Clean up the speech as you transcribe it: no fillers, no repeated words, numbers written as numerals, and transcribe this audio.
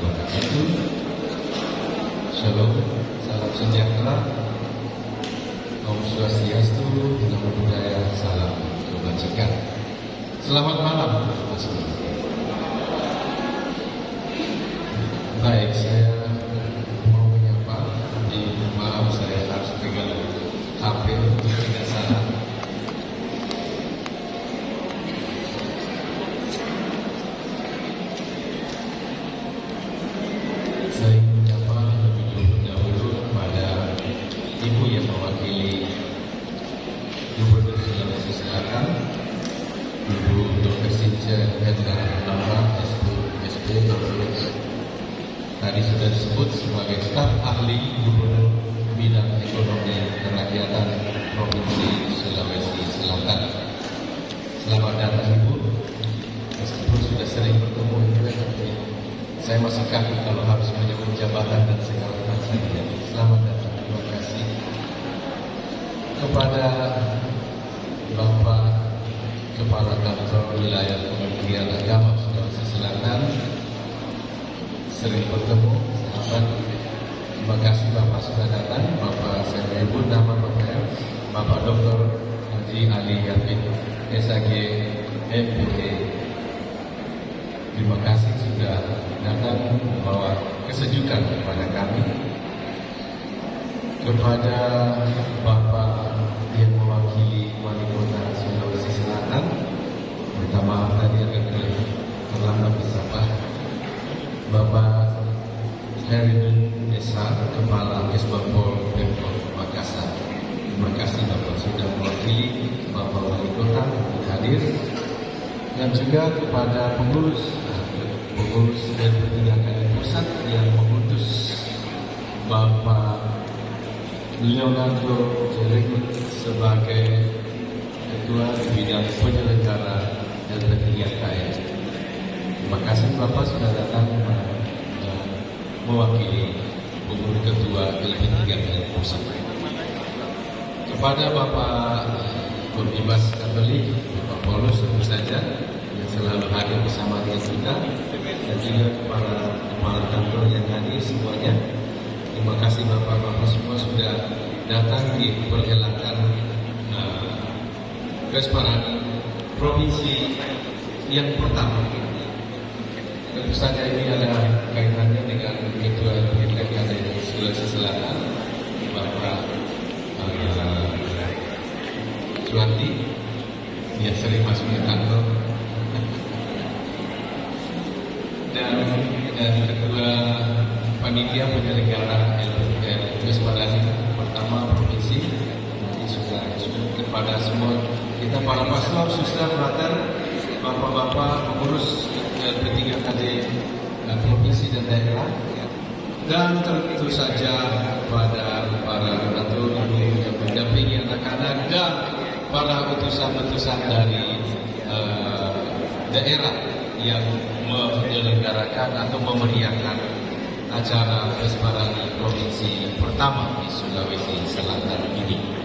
wabarakatuh. Shalom, salam sejahtera, Om Swastiastu, Namo Buddhaya, salam kebajikan. Selamat malam, Mas. Baik, saya mau menyapa. Maaf, saya harus pegang HP untuk tidak salah. Saya menyapa lebih dahulu kepada Ibu yang mewakili Gubernur Sulawesi Selatan, Ibu Dr. Since Hendra Nara, SP. Tadi sudah disebut sebagai staf ahli Gubernur bidang ekonomi kerakyatan Provinsi Sulawesi Selatan. Selamat datang Ibu. Meskipun sudah sering bertemu juga, tapi saya masih kaku kalau harus menyebut jabatan dan segala macamnya. Selamat datang, terima kasih. Kepada Bapak Kepala Kantor Wilayah Kementerian Agama Sulawesi Selatan, sering bertemu, sahabat. Terima kasih Bapak sudah datang. Bapak saya menyebut nama Bapak Dr. Haji Ali Yafid, SAG, MPT. Terima kasih sudah datang membawa kesejukan kepada kami. Kepada Bapak yang mewakili Wali Kota Sulawesi Selatan, minta maaf tadi agak terlambat disapa. Bapak Heridun Desa, Kepala Kesbangpol Pemkot Makassar. Terima kasih Bapak sudah mewakili Bapak Wali Kota untuk hadir, dan juga kepada pengurus dan pusat yang mengutus Bapak Leonardo Jering sebagai Ketua Bidang Penyelenggara LP3KM. Terima kasih Bapak sudah datang mewakili pengurus Ketua LP3KM pusat. Kepada Bapak Pembebas Katolik, Bapak Paulus tentu saja yang selalu hadir bersama dengan kita, dan juga kepada kepala kantor yang hadir semuanya. Terima kasih Bapak-Bapak semua sudah datang di perhelatan Kesparani Provinsi yang pertama. Tentu saja ini ada kaitannya dengan Ketua LP3KM Sulawesi Selatan, Bapak Suwanti, dia sering masuk ke kantor, dan Ketua Panitia Penyelenggara Kesparani pertama Provinsi. Nanti sudah kepada semua kita para paslon, suster, frater, bapak-bapak pengurus P3KD Provinsi dan daerah, dan tentu saja kepada para donatur yang mendampingi anak-anak dan para utusan-utusan dari daerah yang menyelenggarakan atau memeriahkan acara Kesparani Provinsi pertama di Sulawesi Selatan ini.